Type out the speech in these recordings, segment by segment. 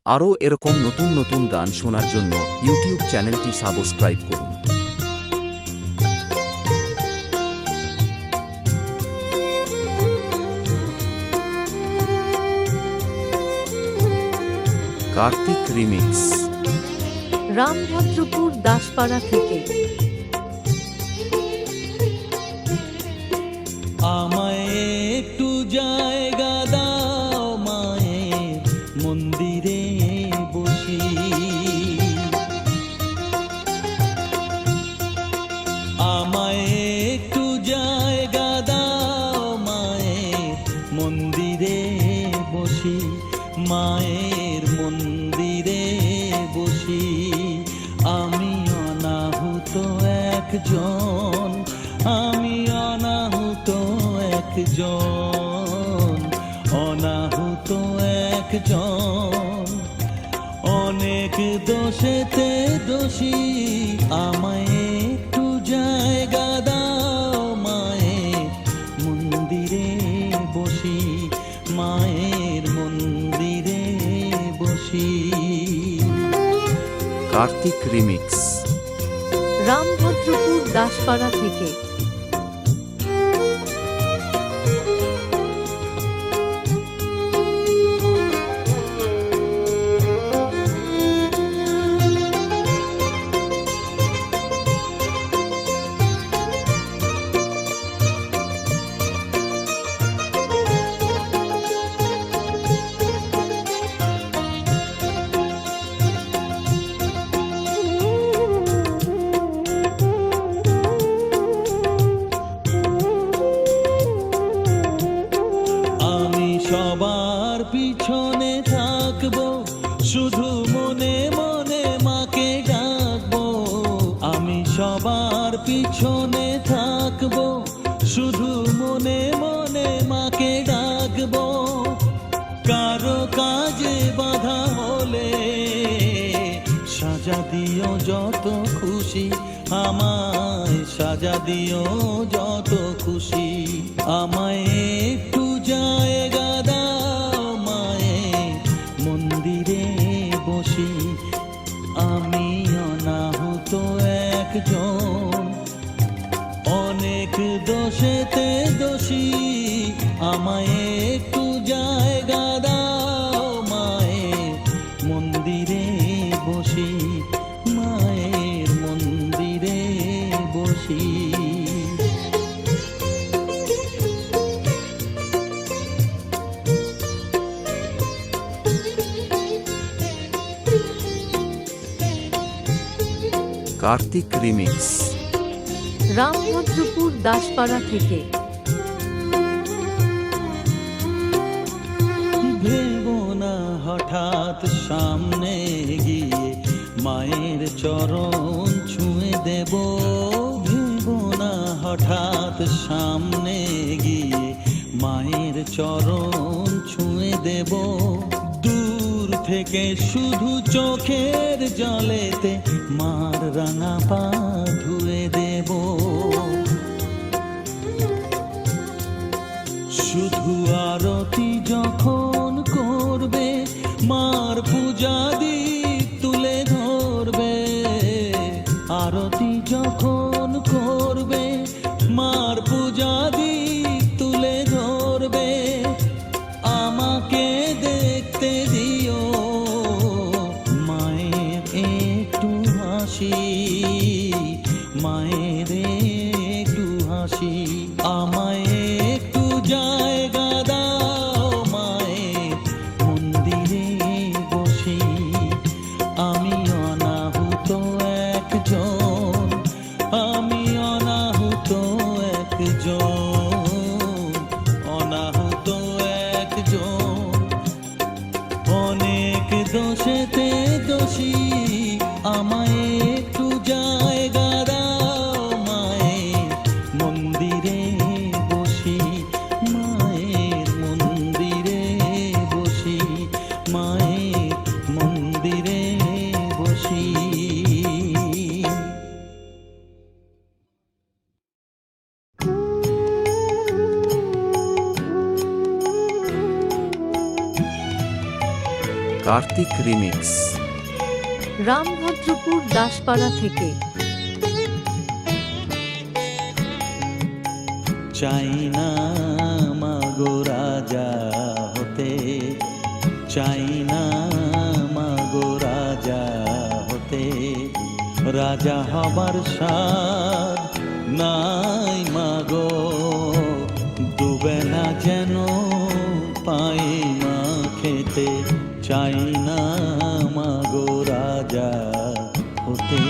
আরও এরকম নতুন নতুন গান শোনার জন্য ইউটিউব চ্যানেলটি সাবস্ক্রাইব করুন। কার্তিক রিমিক্স। রামভদ্রপুর দাসপাড়া থেকে। আমায় একটু জায়গা দাও মায়ের মন্দিরে বসি, আমায় একটু জায়গা দাও মায়ের মন্দিরে বসি, মায়ের মন্দিরে বসি। আমি অনাহুত একজন, আমি অনাহুত একজন, অনাহুত একজন, অনেক দোষেতে দোষী। আমায় একটু জায়গা দাও মায়ের মন্দিরে বসি, মায়ের মন্দিরে বসি। কার্তিক রিমিক্স। রামভদ্রপুর দাসপাড়া থেকে। সবার পিছনে থাকবো, শুধু মনে মনে মাকে ডাকবো। আমি সবার পিছনে থাকবো, শুধু মনে মনে মাকে ডাকবো। কারো কাজে বাধা হলে সাজা দিও যত খুশি, আমায় সাজা দিও যত খুশি। আমায় একটু জায়গা দাও মায়ের মন্দিরে বসি, আমি অনাহুত একজন, অনেক দোষেতে দোষী। আমায় একটু জায়গা দাও মায়ের মন্দিরে বসি, মায়ের মন্দিরে বসি। কার্তিক রিমিক্স। রামভদ্রপুর দাসপাড়া থেকে। ভেবো না হঠাৎ সামনে গিয়ে মায়ের চরণ ছুঁয়ে দেব, ভেবো না হঠাৎ সামনে গিয়ে মায়ের চরণ ছুঁয়ে দেব। দূর থেকে শুধু চোখের জলেতে মার রাঙা পা ধুয়ে দেব। শুধু আরতি যখন করবে, মার পূজা দীপ তুলে ধরবে। আরতি যখন করবে, মার পূজা দীপ তুলে ধরবে। আমাকে দেখতে দিও মায়ের একটু হাসি, মায়ের একটু হাসি। আমায় একটু জায়গা দাও মায়ের মন্দিরে বসি, আমি অনাহুত একজন, আমি অনাহুত একজন, অনাহুত একজন, অনেক দোষেতে দোষী। আমায় একটু জায়গা দাও মায়ের মন্দিরে বসি, মায়ের মন্দিরে বসি, মায়ের মন্দিরে বসি। কার্তিক রিমিক্স। রামভদ্রপুর দাসপাড়া থেকে। চাই না মাগো রাজা হতে, চাই না মাগো রাজা হতে, রাজা হবার সাধ নাই মাগো, দুবেলা যেন পাই মা খেতে, চাই না মাগো রাজা হতে।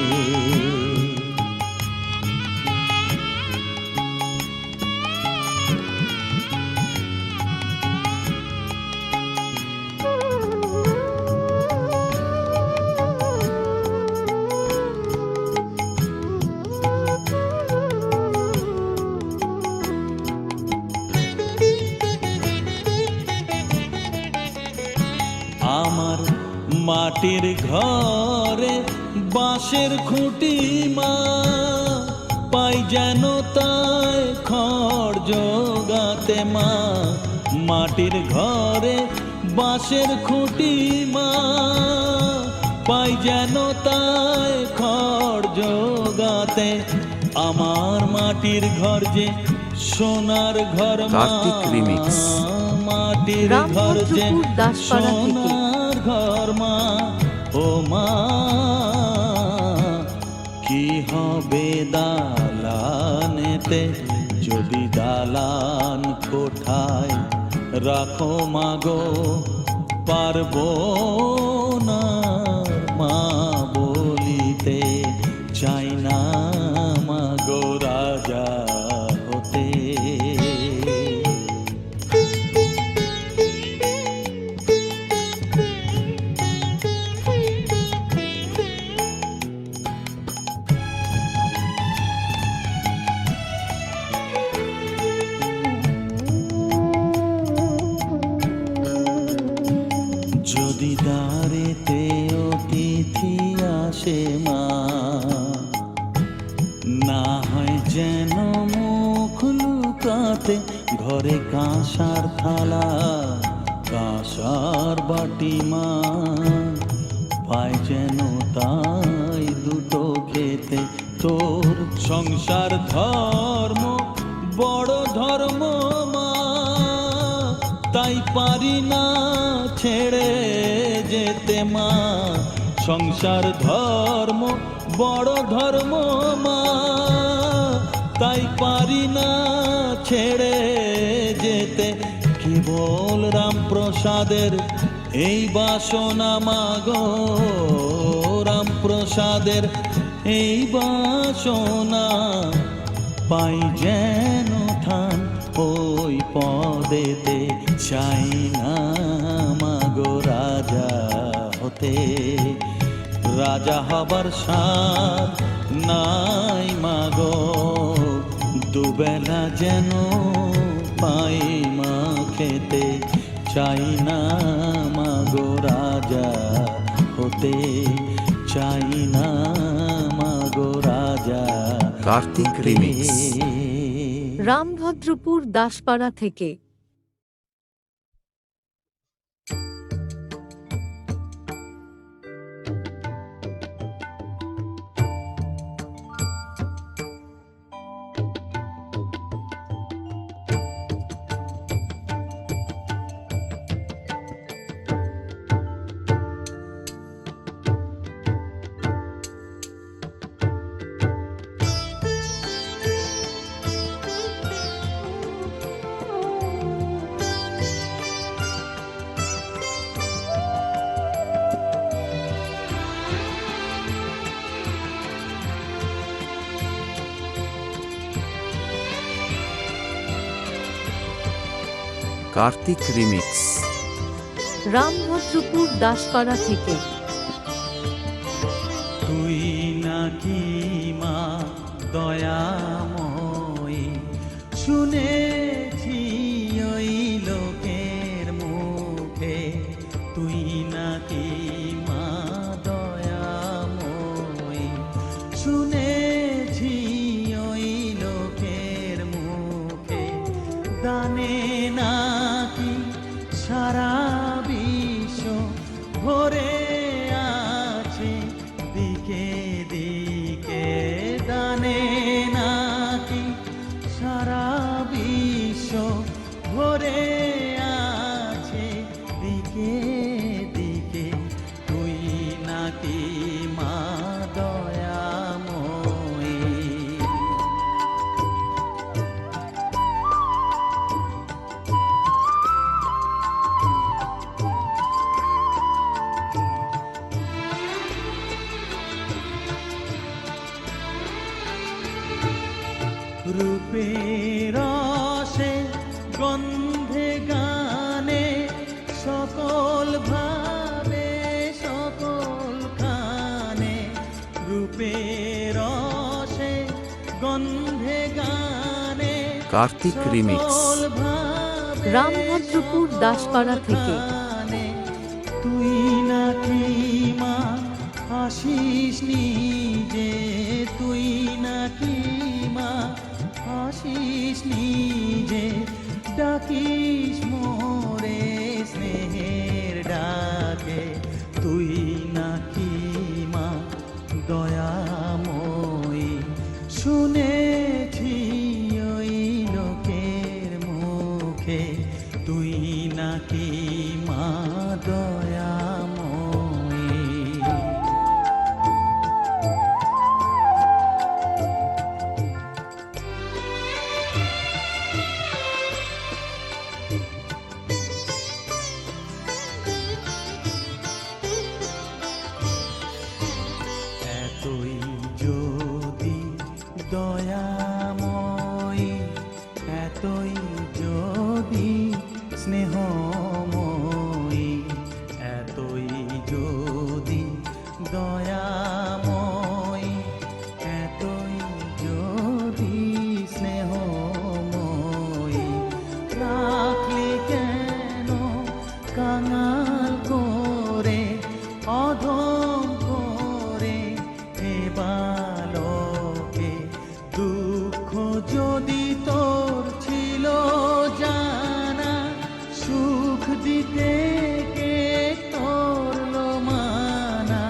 আমার মাটির ঘরে বাঁশের খুঁটি মা, পাই যেন তাই খড় জোগাতে মা, মাটির ঘরে বাঁশের খুঁটি মা, পাই যেন তাই খড় জোগাতে, আমার মাটির ঘর যে সোনার ঘর মা, কার্তিক রিমিক্স। মাটির ঘর যে রামভদ্রপুর দাসপাড়া থেকে। সোনার ঘর মা, ও মা কি হবে দালানেতে, যদি দালান কোঠায় রাখো মাগো, পারবো না মা বলিতে, চাই না মাগো রাজা হতে। যদি দ্বারেতে অতিথি আসে মা, না হয় যেন মুখ লুকাতে, ঘরে কাঁসার থালা কাঁসার বাটি মা, পায় যেন তাই দুটো খেতে, তোর সংসার ধর্ম বড় ধর্ম মা, তাই পারি না ছেড়ে যেতে মা, সংসার ধর্ম বড় ধর্ম মা, তাই পারি না ছেড়ে যেতে, কেবল রামপ্রসাদের এই বাসনা মাগো, রামপ্রসাদের এই বাসনা, পাই যেন থান ওই পদেতে, চাই না মাগো রাজা হতে, রাজা হবার সাধ নাই মাগো, দুবেলা যেন পাই মা খেতে, চাই না মাগো রাজা হতে, চাই না মাগো রাজা কার্তিক রিমিক্স। রামভদ্রপুর দাসপাড়া থেকে। কার্তিক রিমিক্স। রামভদ্রপুর দাসপাড়া থেকে। তুই নাকি মা দয়াময়ী, শুনেছি ওই লোকের মুখে, তুই নাকি মা দয়াময়ী, শুনেছি ওই লোকের মুখে, দানে নাকি সারা বিশ্ব রূপের রসে গন্ধে গানে সকল ভাবে সকল খানে, রূপের রসে গন্ধে গানে কার্তিক রিমিক্স। সকল ভাবে রামভদ্রপুর দাসপাড়া থেকে। গানে। তুই নাকি মা আসিস নিজে, তুই নাকি মা আসিস নিজে, ডাকিস মোরে স্নেহের ডাকে। তুই নাকি মা দয়াময়ী, শুনেছি ওই লোকের মুখে, তুই নাকি মা দয়াময়ী। এতই যদি দয়াময়ী, এতই যদি স্নেহময়ী, এতই যদি দয়াময়ী, এতই যদি স্নেহময়ী, রাখলি কেন কাঙাল করে অধম করে এ বালকে? দুঃখ যদি তোর ছিল জানা, সুখ দিতে কে করলো মানা?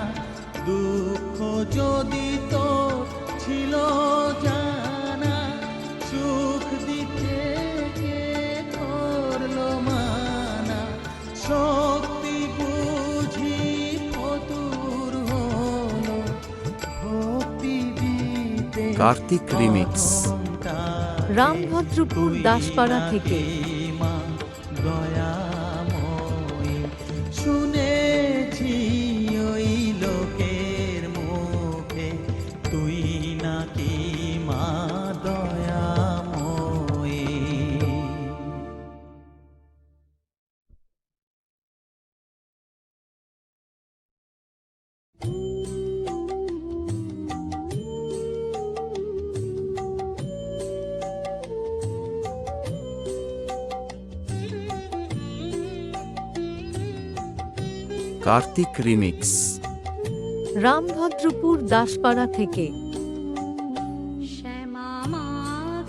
দুঃখ যদি তোর ছিল জানা, সুখ দিতে কে করলো মানা? শক্তি বুঝি ফতুর হলো, ভক্তি দিতে কার্তিক রিমিক্স। রামভদ্রপুর দাসপাড়া থেকে। মা দয়াময়ী, শুনেছি ওই লোকের মুখে, তুই নাকি মা দয়াময়ী। কার্তিক রিমিক্স। রামভদ্রপুর দাসপাড়া থেকে। শ্যামা মা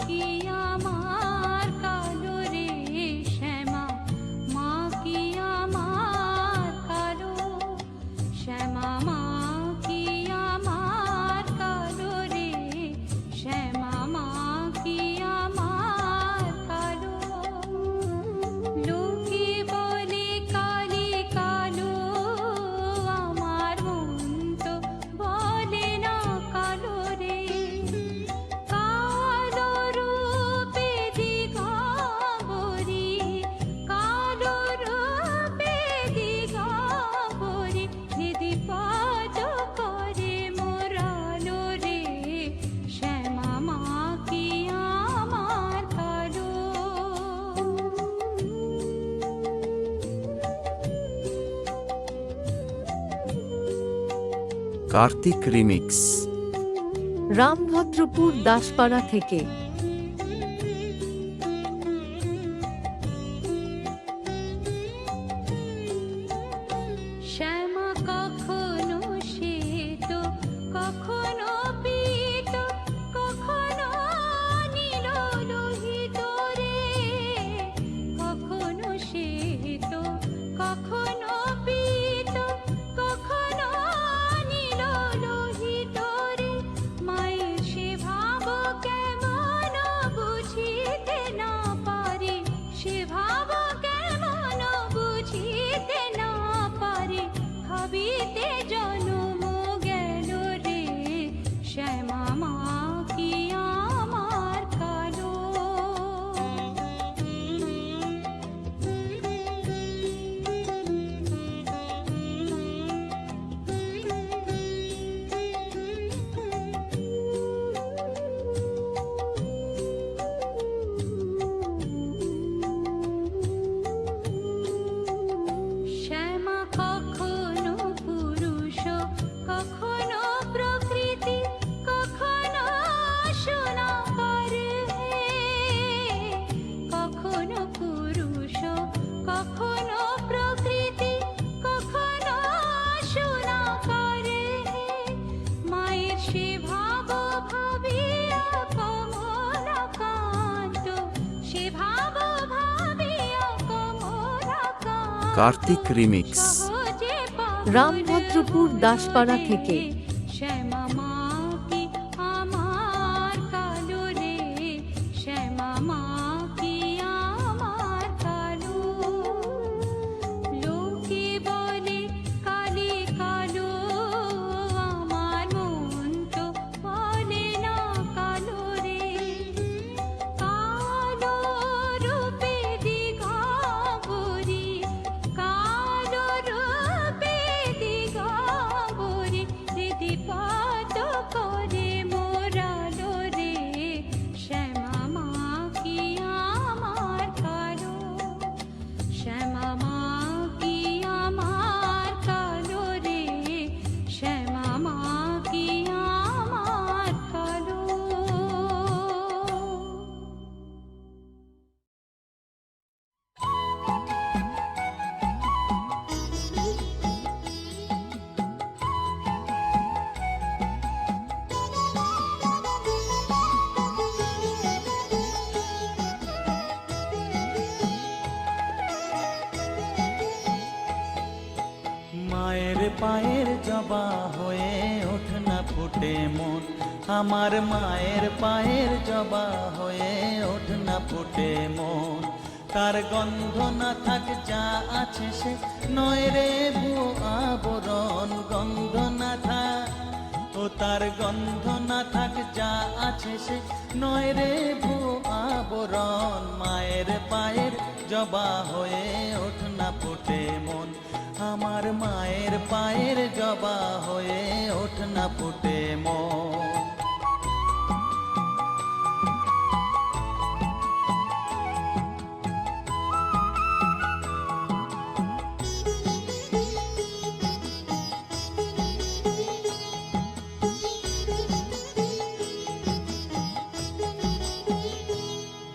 কি আমার কালো রে, শ্যামা মা কি আমার কালো, শ্যামা মা কি আমার কালো রে, শ্যামা মা কি আমার কালো। লোকে বলে কালি কালো, আমার মন তো বলে না কালো রে। কালো রূপে দিগম্বরী, কালো রূপে দিগম্বরী, দিদি পাদ করে মোরালো রে, শ্যামা মা কি আমার কালো। কার্তিক রিমিক্স। রামভদ্রপুর দাসপাড়া থেকে। শ্যামা কখনো শ্বেত, কখনো পীত, কখনো নীল লোহিত রে, কখনো শ্বেত, কখনো পীত, কখনো নীল লোহিত রে। মায়ের সে ভাব কেমন কার্তিক রিমিক্স। সহজে পাবো রামভদ্রপুর দাসপাড়া থেকে। শ্যামা মা কি আমার কালো রে, শ্যামা মা কি আমার কালো। লোকে বলে কালি কালো, আমার মন তো বলে না কালো রে। কালো রূপে দিগম্বরী, কালো রূপে দিগম্বরী, স্মৃতিপাত করে মোরালো রে, শ্যামা মা কি আমার কালো, শ্যামা মা কি আমার কালো রে, শ্যামা মা কি আমার কালো। মায়ের পায়ের জবা হয়ে ওঠ না ফুটে মন, আমার মায়ের পায়ের জবা হয়ে ওঠ না ফুটে মন। তার গন্ধ না থাক যা আছে সে নয় রে ভুয়ো আবরণ, গন্ধ না থাক ও তার গন্ধ না থাক যা আছে সে নয় রে ভুয়ো আবরণ। মায়ের পায়ের জবা হয়ে ওঠ না ফুটে মন, আমার মায়ের পায়ের জবা হয়ে ওঠ না ফুটে মন।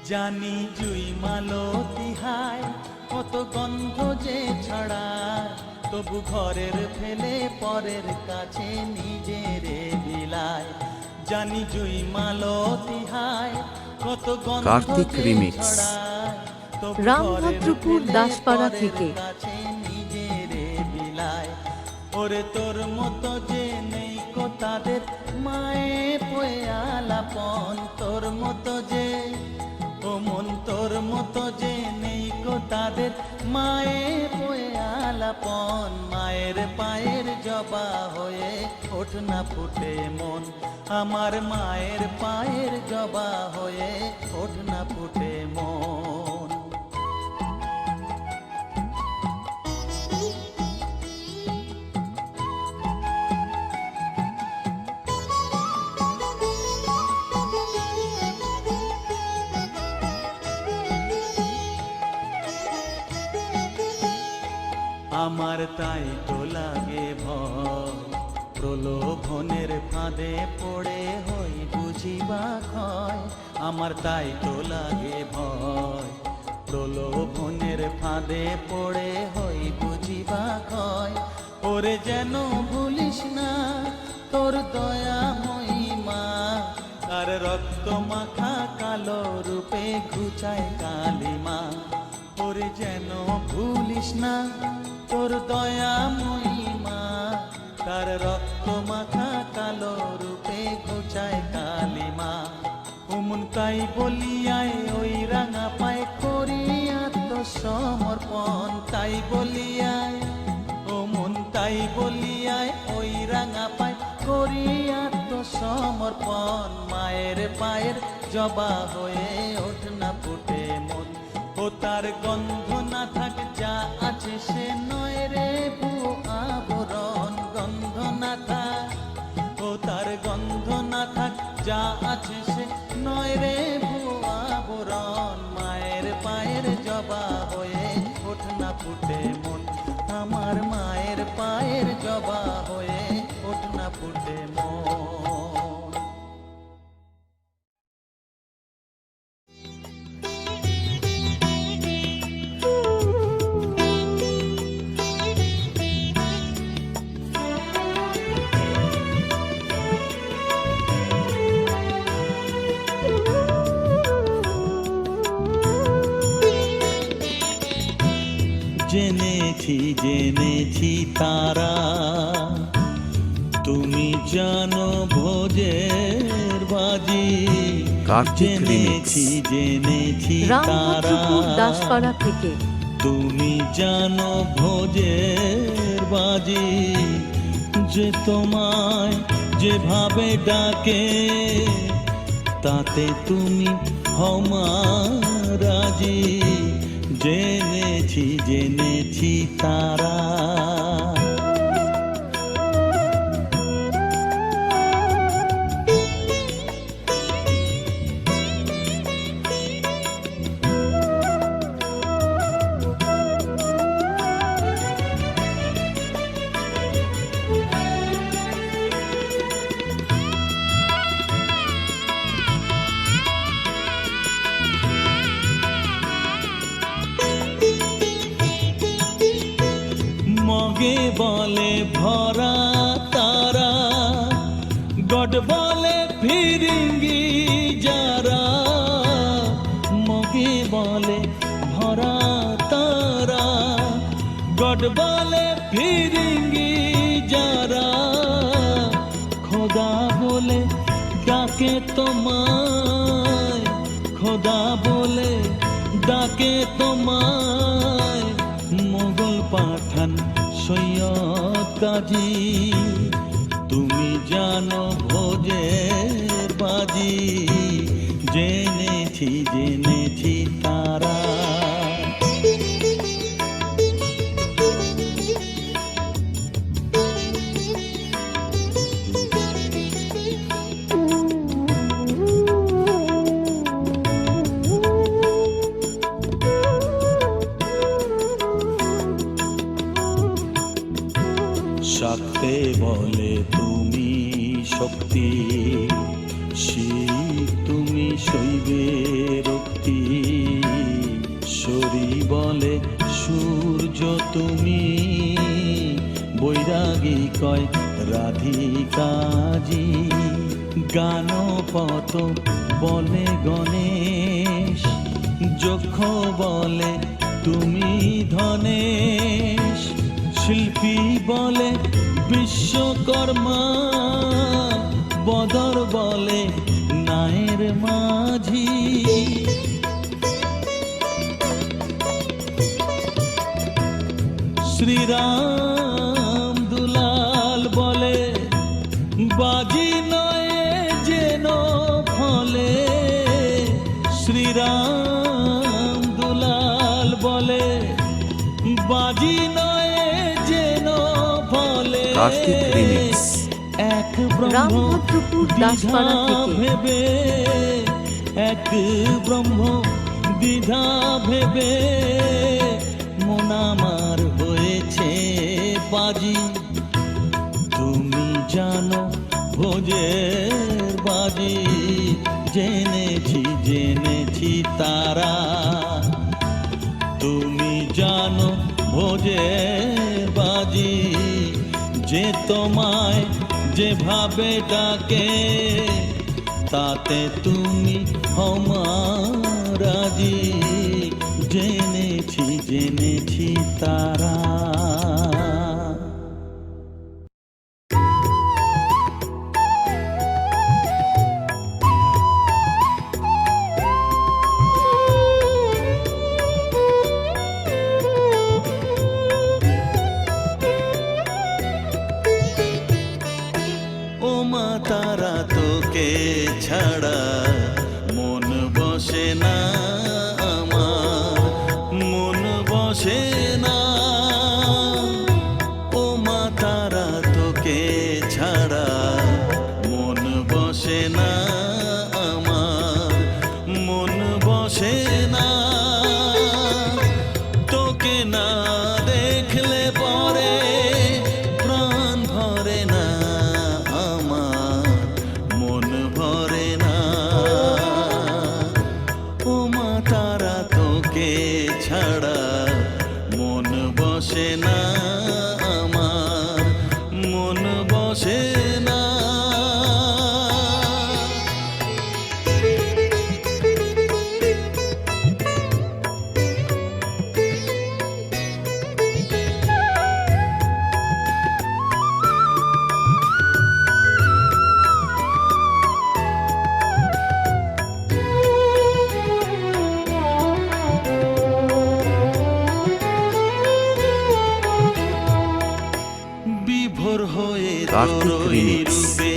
জানি জুই মালতী হায় কত গন্ধ যে ছড়ায়, তবু ঘরের ফেলে পরের কাছে নিজেরে বিলায়। জানি জুই মালতী হায় কত গন্ধ কার্তিক যে রিমিক্স। ছড়ায়, তবু রামভদ্রপুর ঘরের ফেলে দাসপাড়া পরের থেকে। কাছে নিজেরে বিলায়। ওরে তোর মতো যে নেই কো তাদের মায়ে পয়ে আলাপন, তোর মতো যে ও মন তোর মতো যে নেই কো তাদের মায়ে পয়ে আলাপন। মায়ের পায়ের জবা হয়ে ওঠ না ফুটে মন, আমার মায়ের পায়ের জবা হয়ে ওঠ না ফুটে মন। আমার তাই তো লাগে ভয়, প্রলোভনের ফাঁদে পড়ে হই বুঝিবা ক্ষয়। আমার তাই তো লাগে ভয়, প্রলোভনের ফাঁদে পড়ে হই বুঝিবা ক্ষয়। ওরে যেন ভুলিস না তোর দয়া মহিমা, তার রক্ত মাখা কালো রূপে ঘুচায় কালিমা। ওরে যেন ভুলিস না তোর দয়া মহিমা, তার রক্ত মাখা কালো রূপে ঘুচায় কালিমা। ওমন তাই বলিয়ায় ওই রাঙা পায় করি আত্মসমর্পণ, তাই বলিয়ায় ওমন তাই বলিয়ায় ওই রাঙা পায় করি আত্মসমর্পণ। মায়ের পায়ের জবা হয়ে ওঠ না ফুটে মন, ও তার গন্ধ না থাক যা আছে সে নয় রে ভুয়ো আবরণ, গন্ধ না থাক ও তার গন্ধ না থাক যা আছে সে নয় রে ভুয়ো আবরণ। মায়ের পায়ের জবা হয়ে ওঠ না ফুটে মন, আমার মায়ের পায়ের জবা হয়ে ওঠ না ফুটে মন। জেনেছি তারা তুমি জানো ভোজের বাজি কার্তিক রিমিক্স। জেনেছি তারা রামভদ্রপুর দাসপাড়া থেকে তুমি জানো ভোজের বাজি যে তোমায় যেভাবে ডাকে তাতে তুমি হও রাজি জেনেছি তারা মগে বলে ভরা তারা গড বলে ফিরিঙ্গি যারা মগে বলে ভরা তারা গড বলে ফিরিঙ্গি যারা খোদা বলে ডাকে তোমায় খোদা বলে ডাকে তোমায় মোগল পাঠান সৈয়দ কাজী তুমি জানো ভোজের বাজি জেনেছি তারা শাক্তে বলে তুমি শক্তি শিব তুমি শৈবে রক্তি শরী বলে সূর্য তুমি বৈরাগী কয় রাধিকাজি গানপত বলে গণেশ যক্ষ বলে তুমি ধনেশ শিল্পী বলে বিশ্বকর্মা বদর বলে নায়ের মাঝি শ্রীরাম দুলাল বলে বাজি নয় যেন ফলে শ্রীরাম দুলাল বলে বাজি নয় যেন ফলে কার্তিক রিমিক্স। এক ব্রহ্ম রামভদ্রপুর দাসপাড়া দ্বিধা থেকে ভেবে এক ব্রহ্ম দ্বিধা ভেবে মন আমার হয়েছে বাজি তুমি জানো ভোজের বাজি জেনেছি তারা তুমি জানো ভোজের বাজি যে তোমায় যেভাবে ডাকে তাতে তুমি হও রাজি জেনেছি তারা ও মা তারা তোকে ছাড়া মন বসে না আমার মন বসে না ও মা তারা তোকে ছাড়া মন বসে না আমার মন বসে না তোকে না দেখলে পরে প্রাণ ভরে না আমার মন ভরে না ও মা তারা তোকে ছাড়া মন বসে না আমার মন বসে না বিভোর হয়ে কার্তিক তোর রিমিক্স। রূপে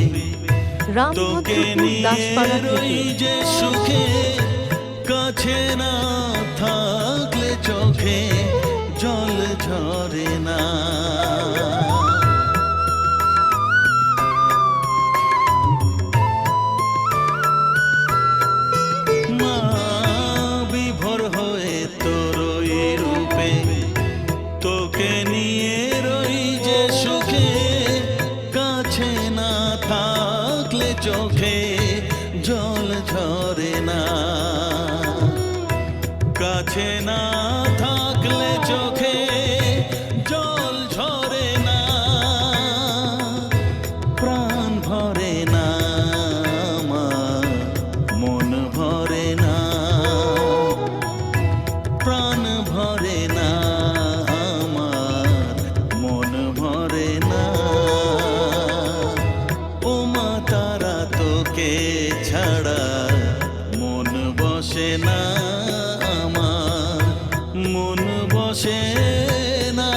তোকে রামভদ্রপুর নিয়ে দাসপাড়া রই থেকে যে সুখে কাছে না থাকলে চোখে জল ঝরে না মা বিভোর হয়ে তোর ওই রূপে তোকে নিয়ে রই যে সুখে কাছে না থাকলে চোখে জল ঝরে না কাছে না থাকলে চোখে জল ঝরে না প্রাণ ভরে না আমার মন ভরে না প্রাণ ভরে না আমার মন ভরে না ও মা তারা তোকে ছাড়া মন বসে না আমার মন বসে না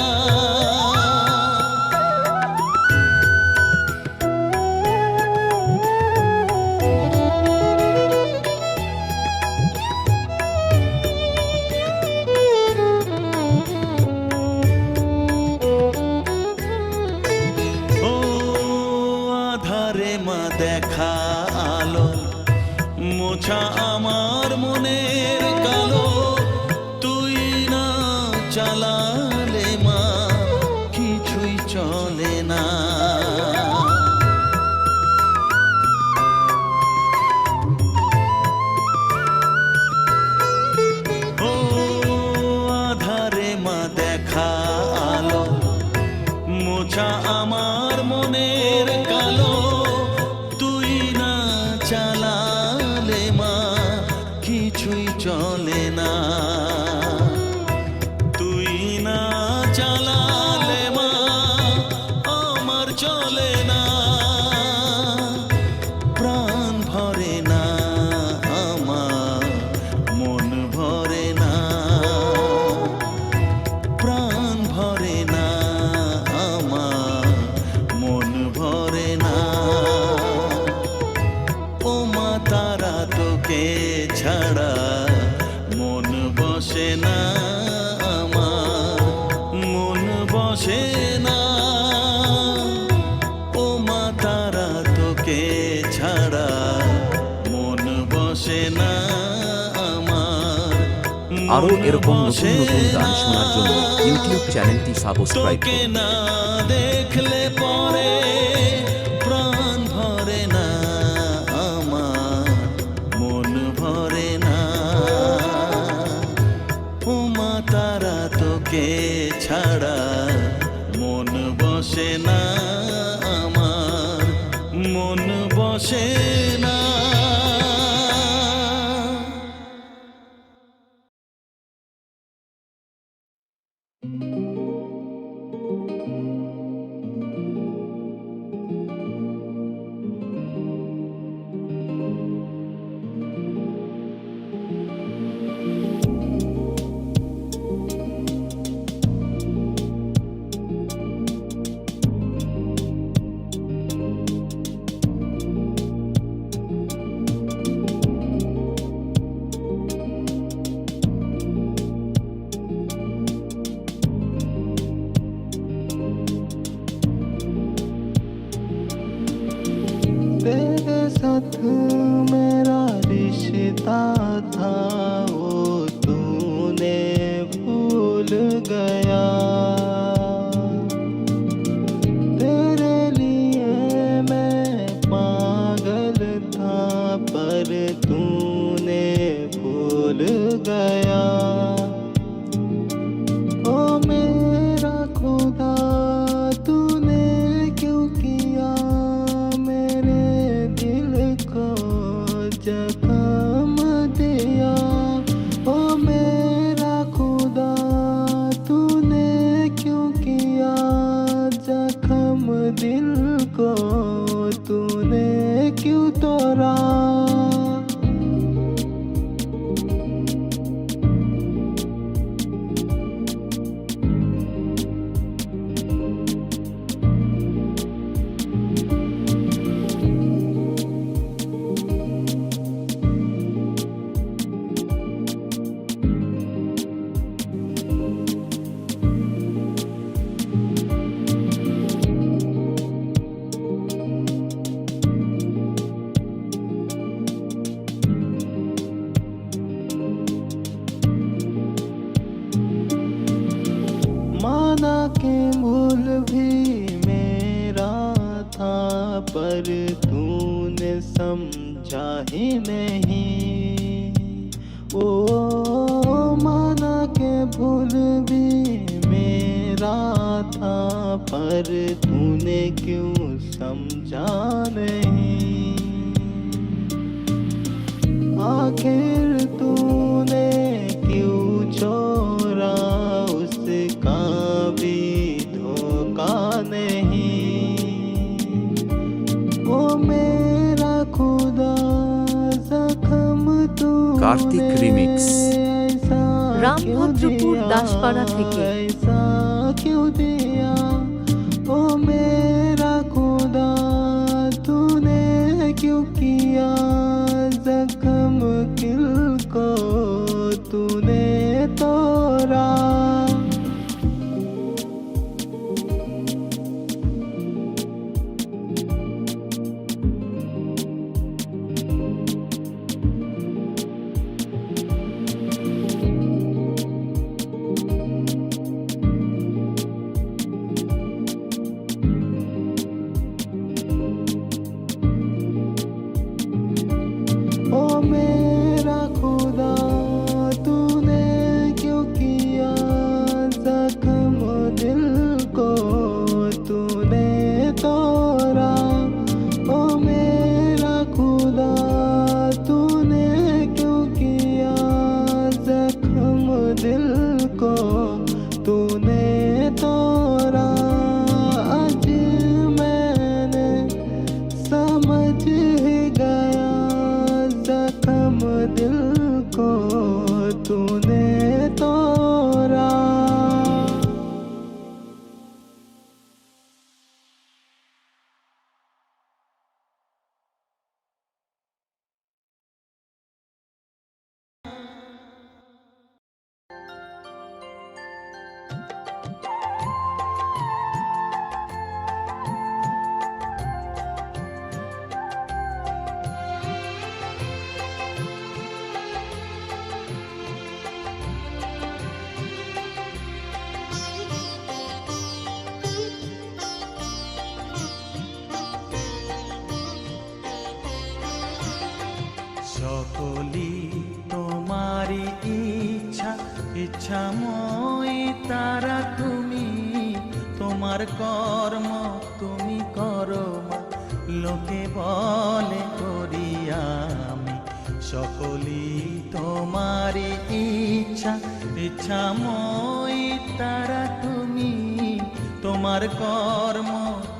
ও আধারে মা দেখা আলো মোছা আমার মনের কালো তুই না চালালে মা কিছুই চলে না ও আধারে মা দেখা আলো মোছা আমার মনের কালো তুই না চালালে মা কিছুই চলে না তুই না চালালে মা আমার চলে না প্রাণ ভরে না আমার মন ভরে না প্রাণ ভরে না আমার মন ভরে না ও মা তারা তোকে ছাড়া মন বসে না আমার মন বসে না ও মা তারা তোকে ছাড়া মন বসে না আমার আরও মন এরকম নতুন বসে নতুন গান না। শোনার জন্য ইউটিউব চ্যানেলটি সাবস্ক্রাইব তোকে করুন। না দেখলে পরে প্রাণ ভরে না আমার মন ভরে না ও মা তারা তোকে ছাড়া মন বসে না আমার মন বসে না तेरे साथ मेरा रिश्ता था वो तूने भूल गया तेरे लिए मैं पागल था पर तूने भूल गया ओ मेरा खुदा तूने क्यों किया मेरे दिल को जख्म दिया ओ मेरा खुदा तूने क्यों किया जख्म दिल को तूने क्यों तोड़ा पर तूने समझा ही नहीं। ओ माना के भूल भी मेरा था, पर तूने क्यों समझा नहीं। आखिर तूने क्यों छोड़ा, उसका भी धोखा नहीं। ओ मेरा खुदा जख्म तूने कार्तिक रिमिक्स। ऐसा রামভদ্রপুর क्यों দাসপাড়া থেকে। ऐसा क्यों दिया। ओ मेरा खुदा तूने क्यों किया, जख्म दिल को तूने तोड़ा। ओ मेरा खुदा तूने क्यों किया, जख्म दिल को तूने तोड़ा। ओ मेरा खुदा तूने क्यों किया, जख्म दिल को तूने तोड़ा। आज मैंने समझ ही गया, जख्म दिल को तूने तोड़ा। সকলি তোমারি ইচ্ছা, ইচ্ছাময়ী তারা তুমি। তোমার কর্ম তুমি করো মা, লোকে বলে করি আমি। সকলি তোমারি ইচ্ছা, ইচ্ছাময়ী তারা তুমি। তোমার কর্ম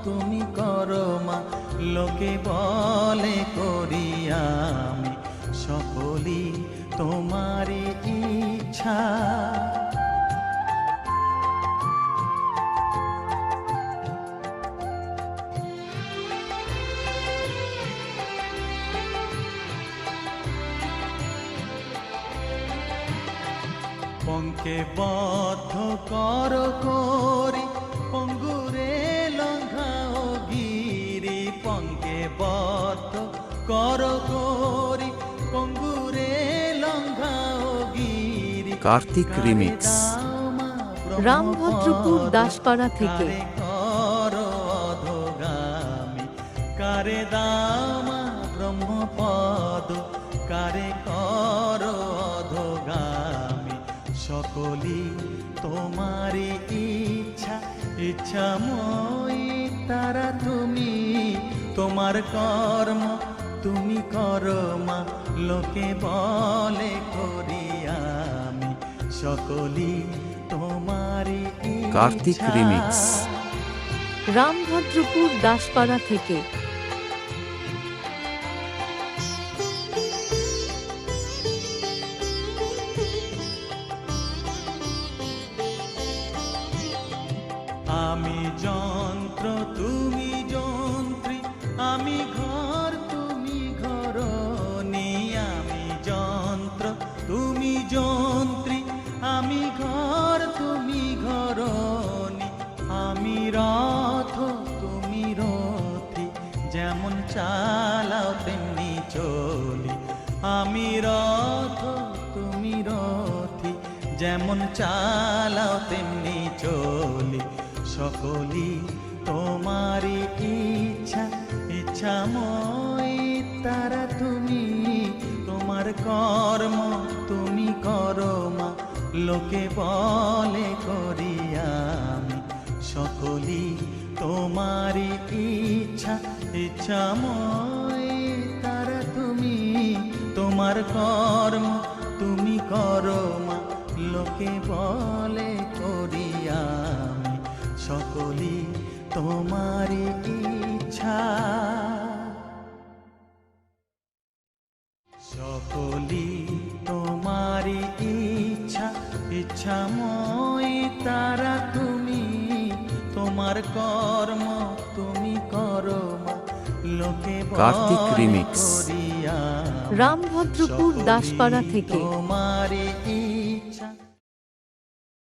তুমি করো মা, লোকে বলে করি আমি। সকলি তোমারি ইচ্ছা। পঙ্কে বদ্ধ কর করি, পঙ্গুরে লঙ্ঘাও গিরি। পঙ্কে বদ্ধ কর করি, পঙ্গুরে লঙ্ঘাও গিরি। কার্তিক রিমিক্স। রামভদ্রপুর দাসপাড়া থেকে। করো অধোগামী, কারে দামা ব্রহ্মপদ, কারে করো অধোগামী। সকলি তোমারি ইচ্ছা, ইচ্ছাময়ী তারা তুমি। তোমার কর্ম তুমি করো মা, লোকে বলে করি আমি। সকলি তোমারি কার্তিক ইচ্ছা। রিমিক্স। রামভদ্রপুর দাসপাড়া থেকে। আমি যন্ত্র তুমি যন্ত্রী, আমি ঘর তুমি ঘরণী। আমি যন্ত্র তুমি যন্ত্রী, আমি ঘর তুমি ঘরণী। আমি রথ তুমি রথী, যেমন চালাও তেমনি চলি। আমি রথ তুমি রথী, যেমন চালাও তেমনি চলি। সকলি তোমারি ইচ্ছা, ইচ্ছাময় তারা তুমি, তোমার কর্ম তুমি করো মা, লোকে বলে করি আমি সকলি তোমারই ইচ্ছা। ইচ্ছাময় তারা তুমি, তোমার কর্ম তুমি করো মা, লোকে বলে করি আমি সকলি তোমারই ইচ্ছা। সকলি তোমারই ইচ্ছা, ইচ্ছাময় তারা তুমি, তোমার কর্ম তুমি করো মা, লোকে কার্তিক বলে রিমিক্স। করি আমি রামভদ্রপুর সকলি দাসপাড়া থেকে। তোমারই